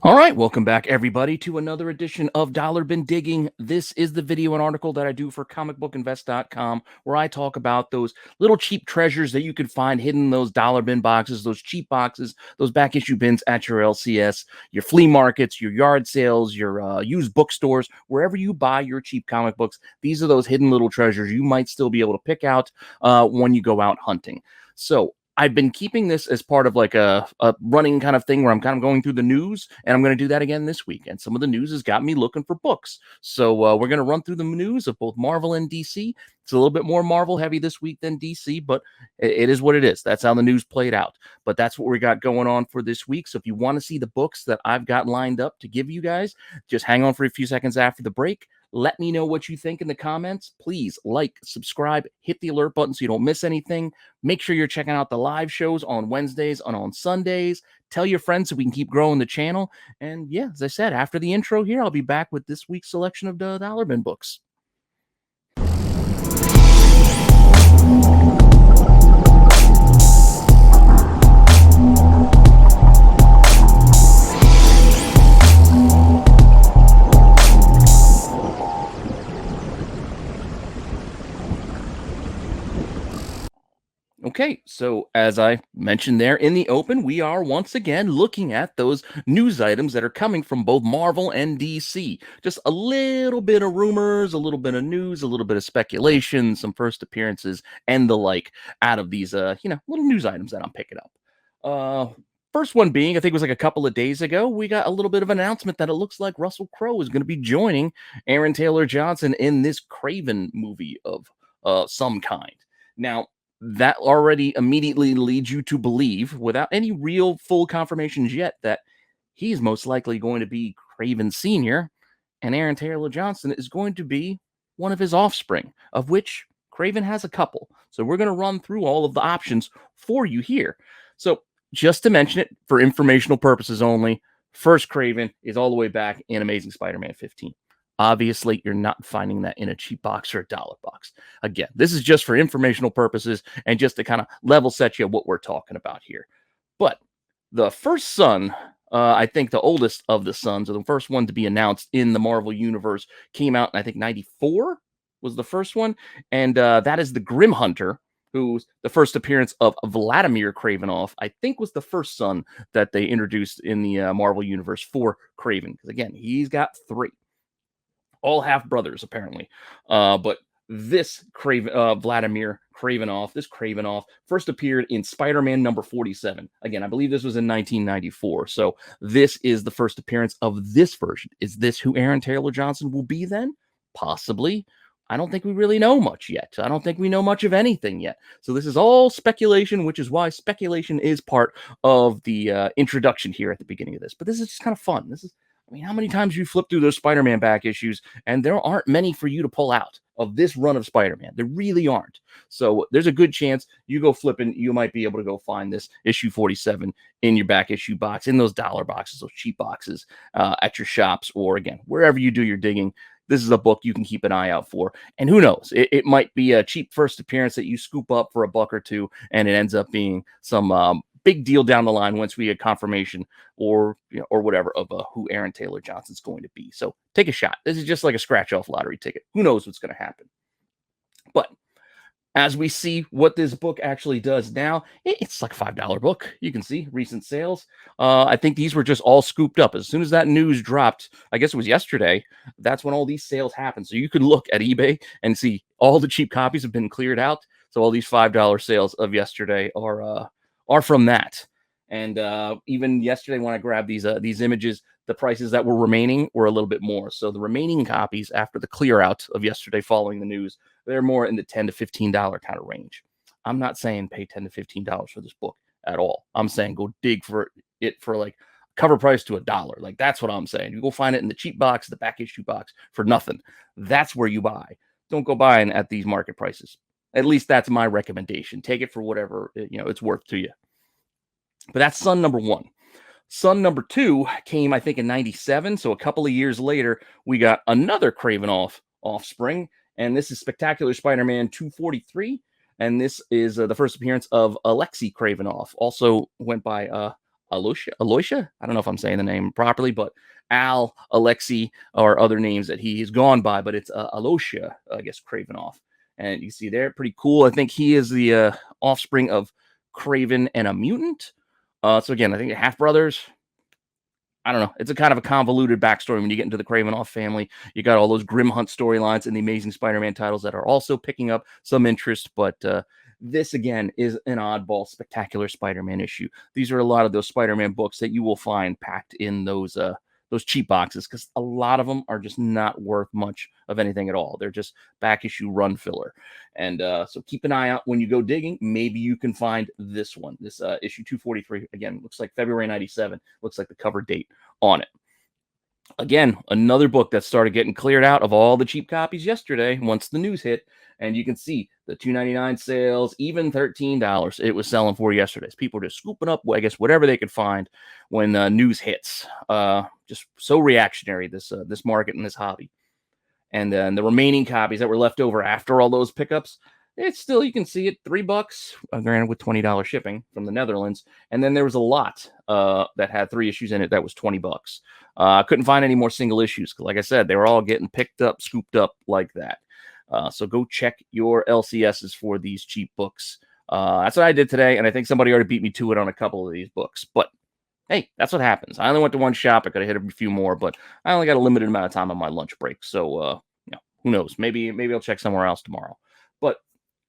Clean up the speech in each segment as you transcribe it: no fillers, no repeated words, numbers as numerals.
All right, welcome back, everybody, to another edition of Dollar Bin Digging. This is the video and article that I do for comicbookinvest.com, where I talk about those little cheap treasures that you can find hidden in those dollar bin boxes, those cheap boxes, those back issue bins at your LCS, your flea markets, your yard sales, your used bookstores, wherever you buy your cheap comic books. These are those hidden little treasures you might still be able to pick out when you go out hunting. So, I've been keeping this as part of like a running kind of thing where I'm kind of going through the news, and I'm going to do that again this week. And some of the news has got me looking for books. So we're going to run through the news of both Marvel and DC. It's a little bit more Marvel heavy this week than DC, but it is what it is. That's how the news played out. But that's what we got going on for this week. So if you want to see the books that I've got lined up to give you guys, just hang on for a few seconds after the break. Let me know what you think in the comments. Please like, subscribe, hit the alert button so you don't miss anything. Make sure you're checking out the live shows on Wednesdays and on Sundays. Tell your friends so we can keep growing the channel. And yeah, as I said, after the intro here, I'll be back with this week's selection of the Dollar Bin books. Okay, so as I mentioned there in the open, we are once again looking at those news items that are coming from both Marvel and DC. Just a little bit of rumors, a little bit of news, a little bit of speculation, some first appearances, and the like out of these, little news items that I'm picking up. First one being, I think it was like a couple of days ago, we got a little bit of announcement that it looks like Russell Crowe is going to be joining Aaron Taylor Johnson in this Kraven movie of some kind. Now, that already immediately leads you to believe, without any real full confirmations yet, that he's most likely going to be Kraven Sr., and Aaron Taylor Johnson is going to be one of his offspring, of which Kraven has a couple. So we're going to run through all of the options for you here. So just to mention it for informational purposes only, first Kraven is all the way back in Amazing Spider-Man 15. Obviously, you're not finding that in a cheap box or a dollar box. Again, this is just for informational purposes and just to kind of level set you what we're talking about here. But the first son, I think the oldest of the sons, or the first one to be announced in the Marvel Universe, came out in, I think, 94 was the first one. And that is the Grim Hunter, who's the first appearance of Vladimir Kravinoff, I think was the first son that they introduced in the Marvel Universe for Kraven. Because again, he's got three all half brothers apparently. But this Vladimir Kravinoff first appeared in Spider-Man number 47. Again, I believe this was in 1994. So this is the first appearance of this version. Is this who Aaron Taylor Johnson will be then? Possibly. I don't think we really know much yet. I don't think we know much of anything yet. So this is all speculation, which is why speculation is part of the introduction here at the beginning of this. But this is just kind of fun. How many times you flip through those Spider-Man back issues, and there aren't many for you to pull out of this run of Spider-Man. There really aren't. So there's a good chance you go flipping, you might be able to go find this issue 47 in your back issue box, in those dollar boxes, those cheap boxes at your shops, or again, wherever you do your digging. This is a book you can keep an eye out for. And who knows, it might be a cheap first appearance that you scoop up for $1 or $2, and it ends up being some big deal down the line once we get confirmation or whatever of who Aaron Taylor Johnson's going to be. So take a shot. This is just like a scratch off lottery ticket. Who knows what's going to happen? But as we see what this book actually does now, it's like a $5 book. You can see recent sales. I think these were just all scooped up. As soon as that news dropped, I guess it was yesterday, that's when all these sales happened. So you can look at eBay and see all the cheap copies have been cleared out. So all these $5 sales of yesterday are from that. And even yesterday when I grabbed these images, the prices that were remaining were a little bit more. So the remaining copies after the clear out of yesterday following the news, they're more in the $10 to $15 kind of range. I'm not saying pay $10 to $15 for this book at all. I'm saying go dig for it for like cover price to $1. Like that's what I'm saying. You go find it in the cheap box, the back issue box for nothing. That's where you buy. Don't go buying at these market prices. At least that's my recommendation. Take it for whatever it's worth to you. But that's son number one. Son number two came, I think, in 97. So a couple of years later, we got another Kravinoff offspring. And this is Spectacular Spider-Man 243. And this is the first appearance of Alexei Kravinoff. Also went by Aloysia. I don't know if I'm saying the name properly, but Al, Alexi, or other names that he's gone by, but it's Aloysia, I guess, Kravenoff. And you see there, pretty cool. I think he is the offspring of Kraven and a mutant. So again, I think they're half brothers. I don't know. It's a kind of a convoluted backstory when you get into the Kravenoff family. You got all those Grim Hunt storylines and the Amazing Spider-Man titles that are also picking up some interest. But this again is an oddball, spectacular Spider-Man issue. These are a lot of those Spider-Man books that you will find packed in those cheap boxes because a lot of them are just not worth much of anything at all. They're just back issue run filler. And so keep an eye out when you go digging. Maybe you can find this one, this issue 243. Again, looks like February 97. Looks like the cover date on it. Again, another book that started getting cleared out of all the cheap copies yesterday once the news hit. And you can see the $2.99 sales, even $13 it was selling for yesterday. People are just scooping up, I guess, whatever they could find when news hits. Just so reactionary, this market and this hobby. And then the remaining copies that were left over after all those pickups, it's still, you can see it, $3, granted with $20 shipping from the Netherlands. And then there was a lot that had 3 issues in it that was $20. I couldn't find any more single issues. Like I said, they were all getting picked up, scooped up like that. So go check your LCSs for these cheap books. That's what I did today, and I think somebody already beat me to it on a couple of these books. But hey, that's what happens. I only went to one shop. I could have hit a few more, but I only got a limited amount of time on my lunch break. So, who knows? Maybe I'll check somewhere else tomorrow. But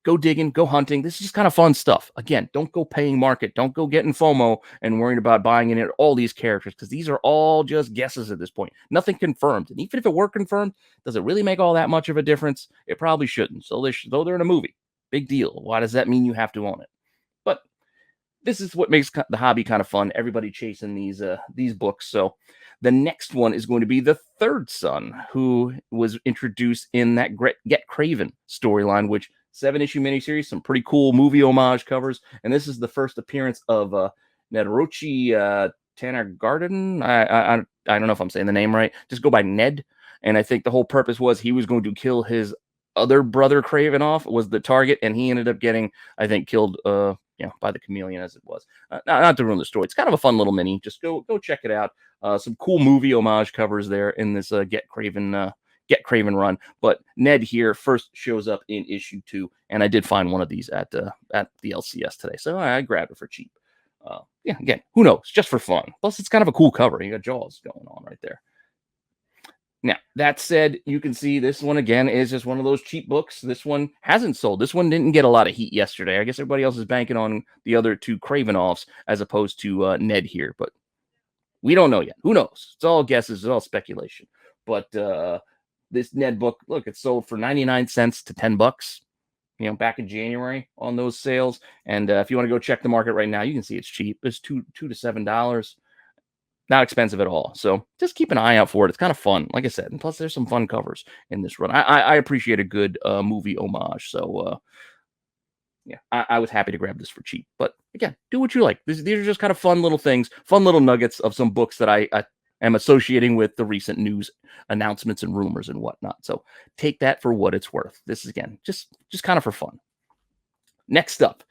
go digging, go hunting. This is just kind of fun stuff. Again, don't go paying market. Don't go getting FOMO and worrying about buying in all these characters because these are all just guesses at this point. Nothing confirmed. And even if it were confirmed, does it really make all that much of a difference? It probably shouldn't. So though they're in a movie, big deal. Why does that mean you have to own it? But this is what makes the hobby kind of fun. Everybody chasing these books. So the next one is going to be the third son, who was introduced in that Get Kraven storyline, which 7-issue miniseries, some pretty cool movie homage covers. And this is the first appearance of Nedorochi Tannergarden. I don't know if I'm saying the name right. Just go by Ned. And I think the whole purpose was he was going to kill his other brother Kravenoff was the target, and he ended up getting, I think, killed by the chameleon as it was. Not to ruin the story. It's kind of a fun little mini. Just go check it out. Some cool movie homage covers there in this Get Kraven run. But Ned here first shows up in issue 2, and I did find one of these at the LCS today, so I grabbed it for cheap. Again, who knows? Just for fun. Plus, it's kind of a cool cover. You got Jaws going on right there. Now, that said, you can see this one, again, is just one of those cheap books. This one hasn't sold. This one didn't get a lot of heat yesterday. I guess everybody else is banking on the other 2 Kravenoffs as opposed to Ned here. But we don't know yet. Who knows? It's all guesses. It's all speculation. But this Ned book, look, it sold for 99 cents to $10, back in January on those sales. And if you want to go check the market right now, you can see it's cheap. It's $2 to $7. Not expensive at all. So just keep an eye out for it. It's kind of fun, like I said. And plus, there's some fun covers in this run. I appreciate a good movie homage. So, I was happy to grab this for cheap. But again, do what you like. These are just kind of fun little things, fun little nuggets of some books that I am associating with the recent news announcements and rumors and whatnot. So take that for what it's worth. This is, again, just kind of for fun. Next up,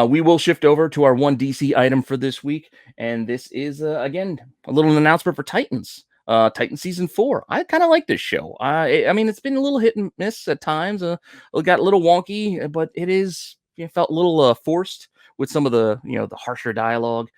we will shift over to our one DC item for this week. And this is, again, a little announcement for Titans. Titans Season 4. I kind of like this show. I mean, it's been a little hit and miss at times. It got a little wonky, but it felt a little forced with some of the, the harsher dialogue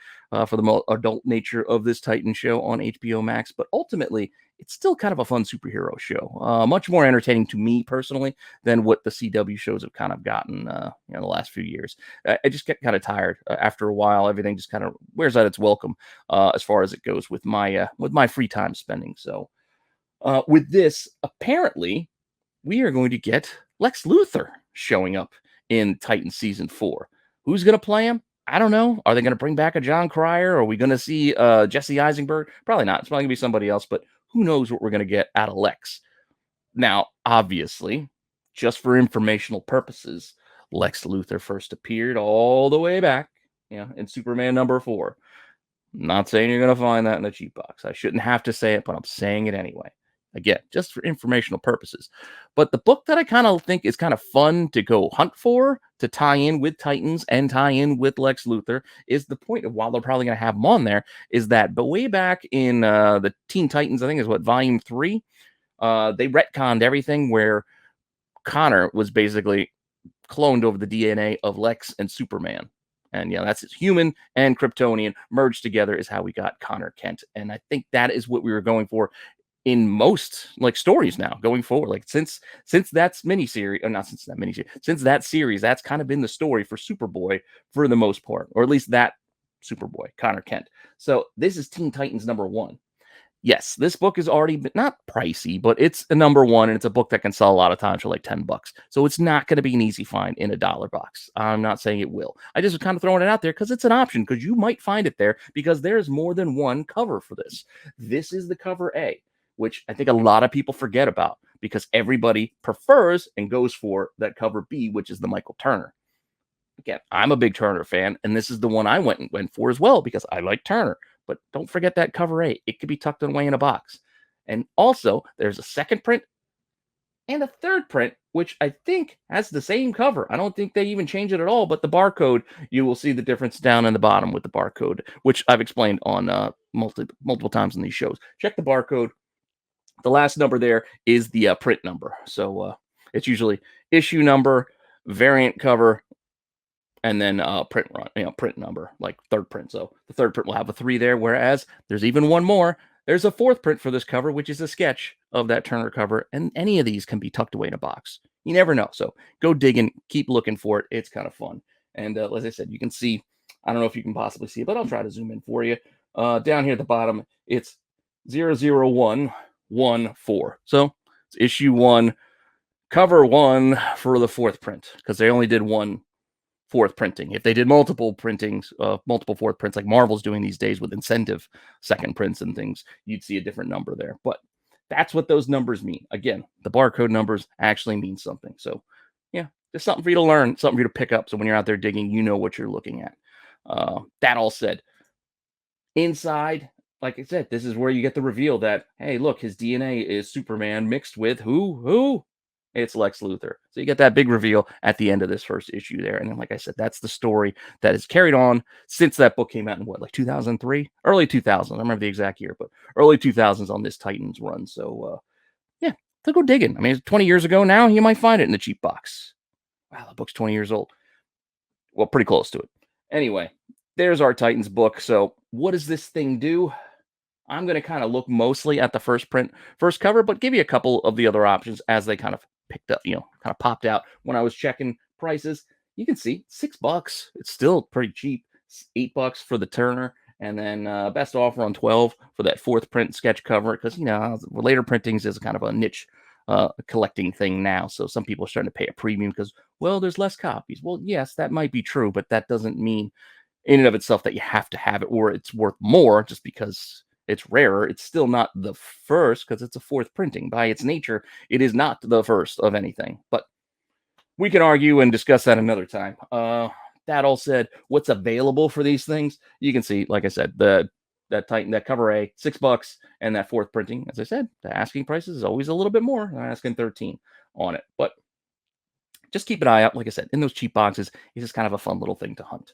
for the more adult nature of this Titan show on HBO Max. But ultimately, it's still kind of a fun superhero show. Much more entertaining to me personally than what the CW shows have kind of gotten the last few years. I just get kind of tired after a while. Everything just kind of wears out its welcome as far as it goes with my free time spending. So with this, apparently, we are going to get Lex Luthor showing up in Titan Season 4. Who's going to play him? I don't know. Are they going to bring back a John Cryer? Are we going to see Jesse Eisenberg? Probably not. It's probably going to be somebody else, but who knows what we're going to get out of Lex. Now, obviously, just for informational purposes, Lex Luthor first appeared all the way back, in Superman #4. I'm not saying you're going to find that in the cheap box. I shouldn't have to say it, but I'm saying it anyway. Again, just for informational purposes. But the book that I kind of think is kind of fun to go hunt for to tie in with Titans and tie in with Lex Luthor is the point of while they're probably going to have him on there is that, but way back in the Teen Titans, I think is what, volume 3, they retconned everything where Connor was basically cloned over the DNA of Lex and Superman. And yeah, that's his human and Kryptonian merged together is how we got Connor Kent. And I think that is what we were going for in most like stories now going forward. Like since that's miniseries, or not since that miniseries, since that series, that's kind of been the story for Superboy for the most part, or at least that Superboy, Connor Kent. So this is Teen Titans #1. Yes, this book is already not pricey, but it's a #1, and it's a book that can sell a lot of times for like $10. So it's not going to be an easy find in a dollar box. I'm not saying it will. I just kind of throwing it out there because it's an option, because you might find it there because there's more than one cover for this. This is the cover A, which I think a lot of people forget about because everybody prefers and goes for that cover B, which is the Michael Turner. Again, I'm a big Turner fan, and this is the one I went for as well because I like Turner. But don't forget that cover A. It could be tucked away in a box. And also, there's a second print and a third print, which I think has the same cover. I don't think they even change it at all, but the barcode, you will see the difference down in the bottom with the barcode, which I've explained on multiple times in these shows. Check the barcode. The last number there is the print number. So it's usually issue number, variant cover, and then print run, print number, like third print. So the third print will have a 3 there, whereas there's even one more. There's a fourth print for this cover, which is a sketch of that Turner cover, and any of these can be tucked away in a box. You never know. So go digging, keep looking for it. It's kind of fun. And as I said, you can see, I don't know if you can possibly see it, but I'll try to zoom in for you. Down here at the bottom, it's 00114. So it's issue 1, cover 1 for the fourth print, because they only did one fourth printing. If they did multiple printings, multiple fourth prints, like Marvel's doing these days with incentive second prints and things, you'd see a different number there. But that's what those numbers mean. Again, the barcode numbers actually mean something. So yeah, just something for you to learn, something for you to pick up. So when you're out there digging, you know what you're looking at. That all said, inside, like I said, this is where you get the reveal that, hey, look, his DNA is Superman mixed with who? It's Lex Luthor. So you get that big reveal at the end of this first issue there. And then, like I said, that's the story that is carried on since that book came out in what, like 2003? Early 2000s. I don't remember the exact year, but early 2000s on this Titans run. So, yeah, so go digging. I mean, it's 20 years ago now. You might find it in the cheap box. Wow, the book's 20 years old. Well, pretty close to it. Anyway, there's our Titans book. So what does this thing do? I'm going to kind of look mostly at the first cover, but give you a couple of the other options as they kind of picked up, kind of popped out when I was checking prices. You can see $6. It's still pretty cheap. It's $8 for the Turner, and then best offer on 12 for that fourth print sketch cover, because later printings is kind of a niche collecting thing now. So some people are starting to pay a premium because, well, there's less copies. Well, yes, that might be true, but that doesn't mean in and of itself that you have to have it or it's worth more just because it's rarer. It's still not the first because it's a fourth printing. By its nature, it is not the first of anything. But we can argue and discuss that another time. That all said, what's available for these things? You can see, like I said, that Titan, that cover A, $6, and that fourth printing. As I said, the asking prices is always a little bit more. I'm asking 13 on it, but just keep an eye out. Like I said, in those cheap boxes, it's just kind of a fun little thing to hunt.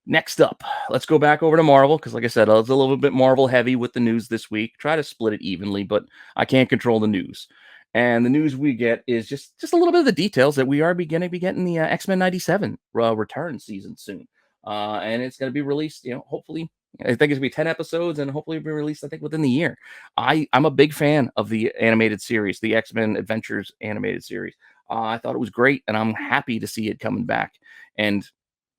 Next up, let's go back over to Marvel, because like I said, I was a little bit Marvel heavy with the news this week. Try to split it evenly, but I can't control the news. And the news we get is just a little bit of the details that we are going to be getting the X-Men 97 return season soon. And it's going to be released, hopefully, I think it's going to be 10 episodes and hopefully be released, I think, within the year. I'm a big fan of the animated series, the X-Men Adventures animated series. I thought it was great, and I'm happy to see it coming back. And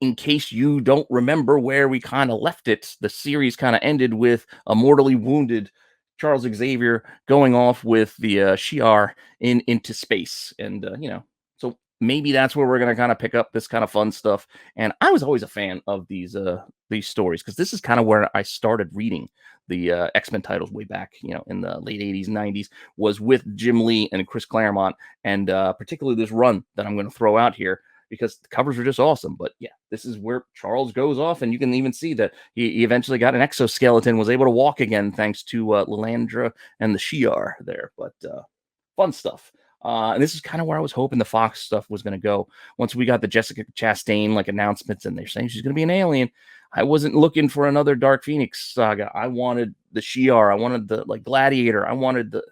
in case you don't remember where we kind of left it, the series kind of ended with a mortally wounded Charles Xavier going off with the Shi'ar into space. And, so maybe that's where we're going to kind of pick up this kind of fun stuff. And I was always a fan of these stories, because this is kind of where I started reading the X-Men titles way back, in the late 80s, 90s, was with Jim Lee and Chris Claremont, and particularly this run that I'm going to throw out here, because the covers are just awesome. But yeah, this is where Charles goes off, and you can even see that he eventually got an exoskeleton, was able to walk again thanks to Lilandra and the Shi'ar there. But fun stuff. And this is kind of where I was hoping the Fox stuff was going to go. Once we got the Jessica Chastain like announcements and they're saying she's going to be an alien, I wasn't looking for another Dark Phoenix saga. I wanted the Shi'ar. I wanted the like Gladiator. I wanted the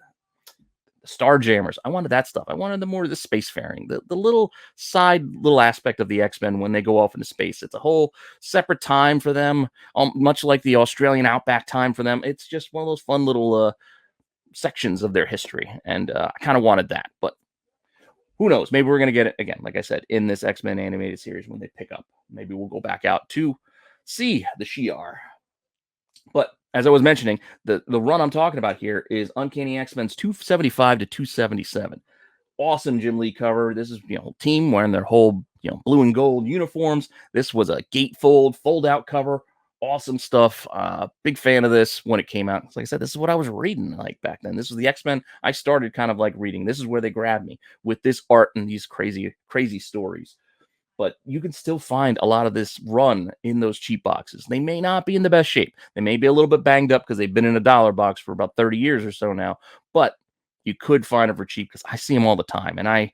Starjammers. I wanted that stuff. I wanted the more of the spacefaring, the little side little aspect of the X-Men when they go off into space. It's a whole separate time for them, much like the Australian outback time for them. It's just one of those fun little sections of their history, and I kind of wanted that. But who knows? Maybe we're gonna get it again, like I said, in this X-Men animated series when they pick up. Maybe we'll go back out to see the Shi'ar. But as I was mentioning, the run I'm talking about here is Uncanny X-Men's 275 to 277. Awesome Jim Lee cover. This is, team wearing their whole, blue and gold uniforms. This was a gatefold, fold out cover. Awesome stuff. Big fan of this when it came out. Like I said, this is what I was reading like back then. This was the X-Men I started kind of like reading. This is where they grabbed me with this art and these crazy, crazy stories. But you can still find a lot of this run in those cheap boxes. They may not be in the best shape. They may be a little bit banged up because they've been in a dollar box for about 30 years or so now. But you could find them for cheap because I see them all the time. And I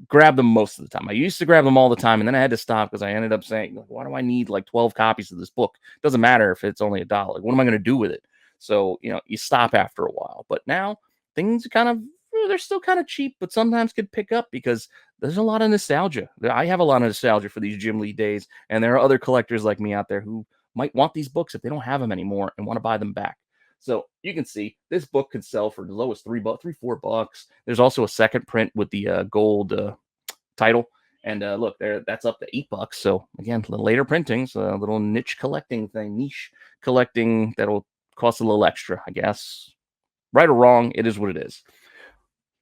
grab them most of the time. I used to grab them all the time. And then I had to stop because I ended up saying, why do I need like 12 copies of this book? It doesn't matter if it's only $1. What am I going to do with it? So, you stop after a while. But now things are kind of, they're still kind of cheap, but sometimes could pick up because there's a lot of nostalgia. I have a lot of nostalgia for these Jim Lee days, and there are other collectors like me out there who might want these books if they don't have them anymore and want to buy them back. So you can see this book could sell for as low as $3, $4. There's also a second print with the gold title, and look there, that's up to $8. So again, later printings, a little niche collecting that'll cost a little extra, I guess. Right or wrong, it is what it is.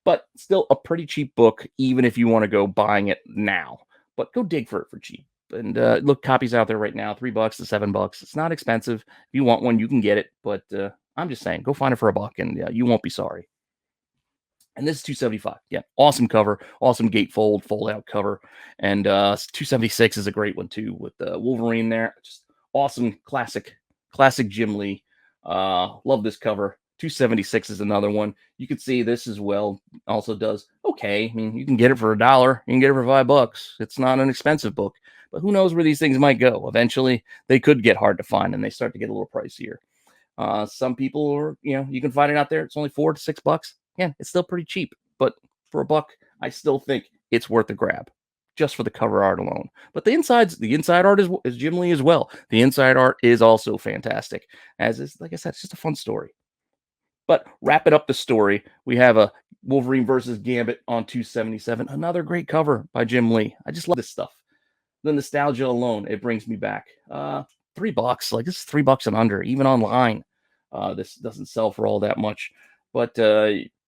But still a pretty cheap book, even if you want to go buying it now. But go dig for it for cheap. And look, copies out there right now, $3 to $7. It's not expensive. If you want one, you can get it. But I'm just saying, go find it for $1, and you won't be sorry. And this is 275. Yeah, awesome cover, awesome gatefold, fold-out cover. And 276 is a great one too, with Wolverine there. Just awesome, classic Jim Lee. Love this cover. 276 is another one. You can see this as well. Also does okay. I mean, you can get it for $1. You can get it for $5. It's not an expensive book, but who knows where these things might go? Eventually, they could get hard to find, and they start to get a little pricier. Some people are, you can find it out there. It's only $4 to $6. Yeah, it's still pretty cheap, but for $1, I still think it's worth a grab just for the cover art alone. But the inside art is Jim Lee as well. The inside art is also fantastic, as is, like I said, it's just a fun story. But wrapping up the story, we have a Wolverine versus Gambit on 277. Another great cover by Jim Lee. I just love this stuff. The nostalgia alone, it brings me back. $3, like this is $3 and under, even online. This doesn't sell for all that much. But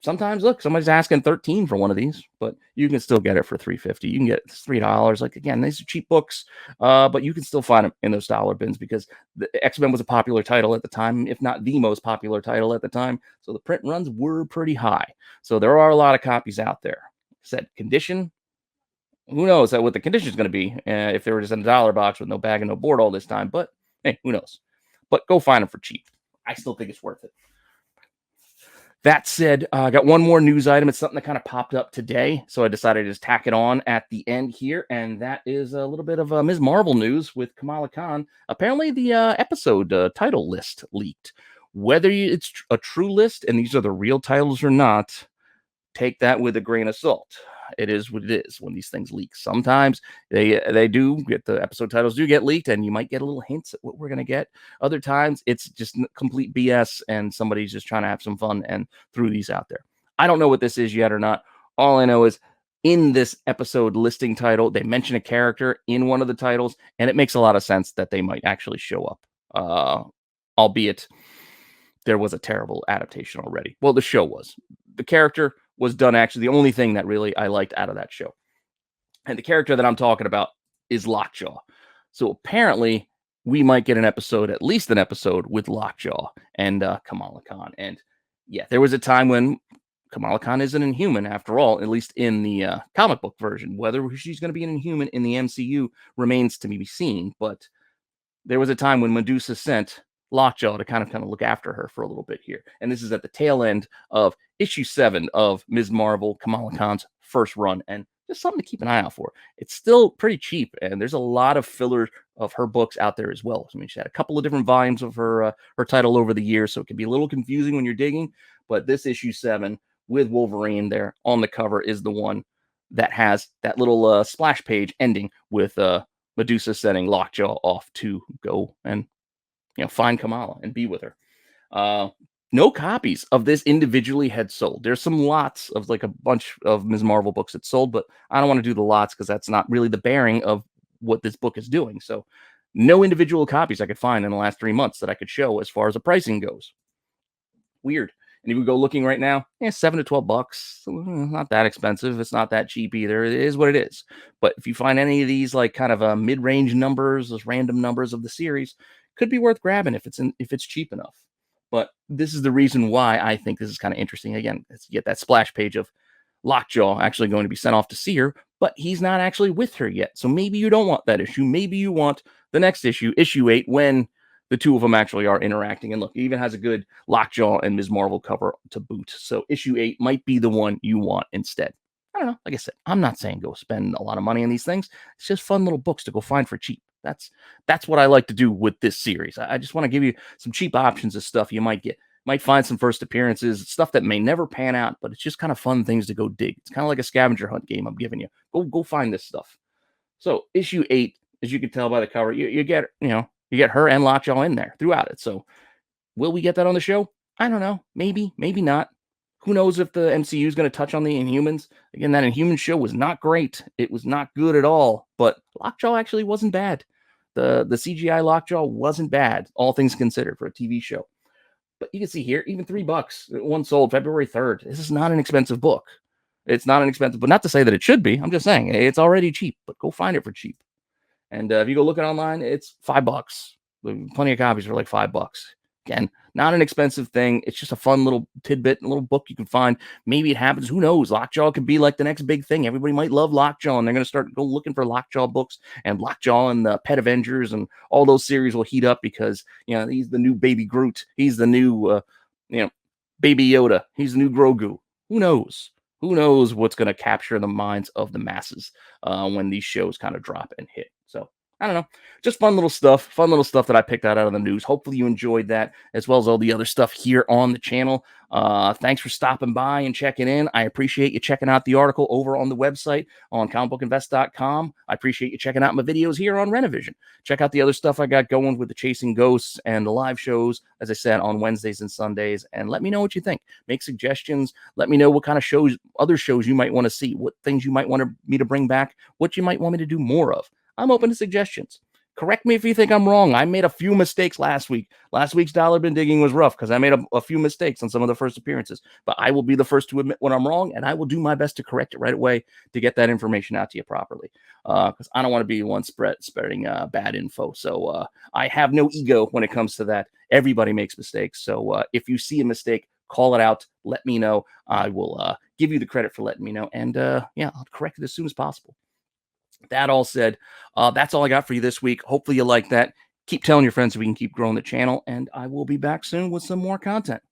sometimes, look, somebody's asking 13 for one of these, but you can still get it for $3.50. You can get it $3. Like, again, these are cheap books, but you can still find them in those dollar bins because the X-Men was a popular title at the time, if not the most popular title at the time. So the print runs were pretty high. So there are a lot of copies out there. Said condition, who knows what the condition is going to be if they were just in a dollar box with no bag and no board all this time. But hey, who knows? But go find them for cheap. I still think it's worth it. That said, I got one more news item. It's something that kind of popped up today, so I decided to just tack it on at the end here, and that is a little bit of Ms. Marvel news with Kamala Khan. Apparently, the episode title list leaked. Whether it's a true list and these are the real titles or not, take that with a grain of salt. It is what it is when these things leak. Sometimes they do get, the episode titles do get leaked, and you might get a little hints at what we're going to get. Other times it's just complete BS, and somebody's just trying to have some fun and threw these out there. I don't know what this is yet or not. All I know is in this episode listing title, they mention a character in one of the titles, and it makes a lot of sense that they might actually show up. Albeit there was a terrible adaptation already. Well, the show was. The character was done actually the only thing that really I liked out of that show. And the character that I'm talking about is Lockjaw. So apparently we might get at least an episode with Lockjaw and Kamala Khan. And yeah, there was a time when Kamala Khan is an Inhuman after all, at least in the comic book version. Whether she's going to be an Inhuman in the MCU remains to be seen. But there was a time when Medusa sent Lockjaw to kind of look after her for a little bit here. And this is at the tail end of issue 7 of Ms. Marvel, Kamala Khan's first run, and just something to keep an eye out for. It's still pretty cheap, and there's a lot of filler of her books out there as well. I mean, she had a couple of different volumes of her title over the years, so it can be a little confusing when you're digging. But this issue 7 with Wolverine there on the cover is the one that has that little splash page ending with Medusa setting Lockjaw off to go and find Kamala and be with her. Uh, no copies of this individually had sold. There's some lots of like a bunch of Ms. Marvel books that sold, but I don't want to do the lots because that's not really the bearing of what this book is doing. So no individual copies I could find in the last 3 months that I could show as far as the pricing goes. Weird. And if we go looking right now, yeah, $7 to $12. Not that expensive. It's not that cheap either. It is what it is. But if you find any of these like kind of mid-range numbers, those random numbers of the series, could be worth grabbing if it's cheap enough. But this is the reason why I think this is kind of interesting. Again, you get that splash page of Lockjaw actually going to be sent off to see her, but he's not actually with her yet. So maybe you don't want that issue. Maybe you want the next issue, issue 8, when the two of them actually are interacting. And look, it even has a good Lockjaw and Ms. Marvel cover to boot. So issue 8 might be the one you want instead. I don't know. Like I said, I'm not saying go spend a lot of money on these things. It's just fun little books to go find for cheap. That's what I like to do with this series. I just want to give you some cheap options of stuff you might get. Might find some first appearances, stuff that may never pan out, but it's just kind of fun things to go dig. It's kind of like a scavenger hunt game I'm giving you. Go find this stuff. So issue 8, as you can tell by the cover, you get you get her and Lockjaw in there throughout it. So will we get that on the show? I don't know. Maybe, maybe not. Who knows if the MCU is going to touch on the Inhumans? Again, that Inhuman show was not great. It was not good at all. But Lockjaw actually wasn't bad. The CGI Lockjaw wasn't bad, all things considered, for a TV show. But you can see here, even $3. One sold February 3rd. This is not an expensive book. It's not an expensive, but not to say that it should be. I'm just saying it's already cheap, but go find it for cheap. And if you go look it online, it's $5. Plenty of copies for like $5. Again, not an expensive thing. It's just a fun little tidbit, a little book you can find. Maybe it happens. Who knows? Lockjaw could be like the next big thing. Everybody might love Lockjaw, and they're going to start go looking for Lockjaw books. And Lockjaw and the Pet Avengers and all those series will heat up because he's the new Baby Groot. He's the new Baby Yoda. He's the new Grogu. Who knows? Who knows what's going to capture the minds of the masses when these shows kind of drop and hit. So I don't know. Just fun little stuff that I picked out of the news. Hopefully you enjoyed that, as well as all the other stuff here on the channel. Thanks for stopping by and checking in. I appreciate you checking out the article over on the website on comicbookinvest.com. I appreciate you checking out my videos here on Rennavision. Check out the other stuff I got going with the Chasing Ghosts and the live shows, as I said, on Wednesdays and Sundays. And let me know what you think. Make suggestions. Let me know what kind of other shows you might want to see, what things you might want me to bring back, what you might want me to do more of. I'm open to suggestions. Correct me if you think I'm wrong. I made a few mistakes last week. Last week's Dollar Bin Digging was rough because I made a few mistakes on some of the first appearances. But I will be the first to admit when I'm wrong, and I will do my best to correct it right away to get that information out to you properly. Because I don't want to be one spreading bad info. So I have no ego when it comes to that. Everybody makes mistakes. So if you see a mistake, call it out. Let me know. I will give you the credit for letting me know. And I'll correct it as soon as possible. That all said, that's all I got for you this week. Hopefully you like that. Keep telling your friends so we can keep growing the channel, and I will be back soon with some more content.